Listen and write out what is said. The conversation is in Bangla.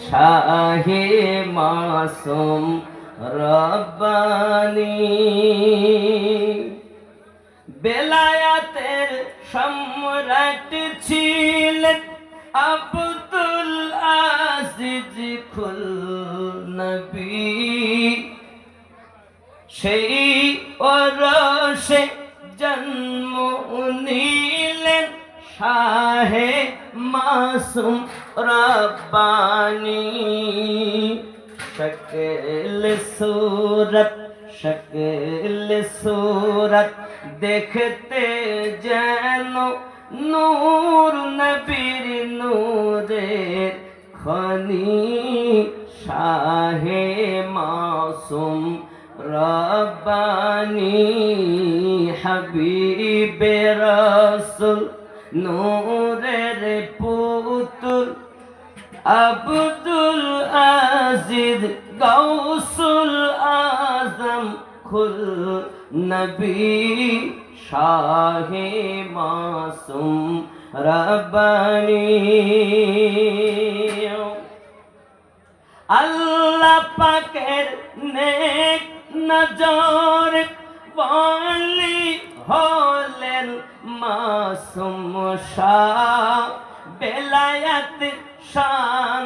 শাহে মাসুম রব্বানী। বেলায়াতের সম্রাট ছিলেন আব্দুল আজিজ খুল নবী। সেই ওরসে জন্ম নিলেন শাহে মাসুম রব্বানী। শক্ল सूरत দেখতে যেন নূর নবীর নূরের খনি। শাহে মাসুম রব্বানী হাবিবে রাসূল নূরের পুতুল আব্দুল আজিজ গাউসুল আজম খুল নবী। শাহে মাসুম রব্বানী। আল্লাহ পাকের নেক নজর ওয়ালি হলেন মাসুম শাহ। বেলায়াত শান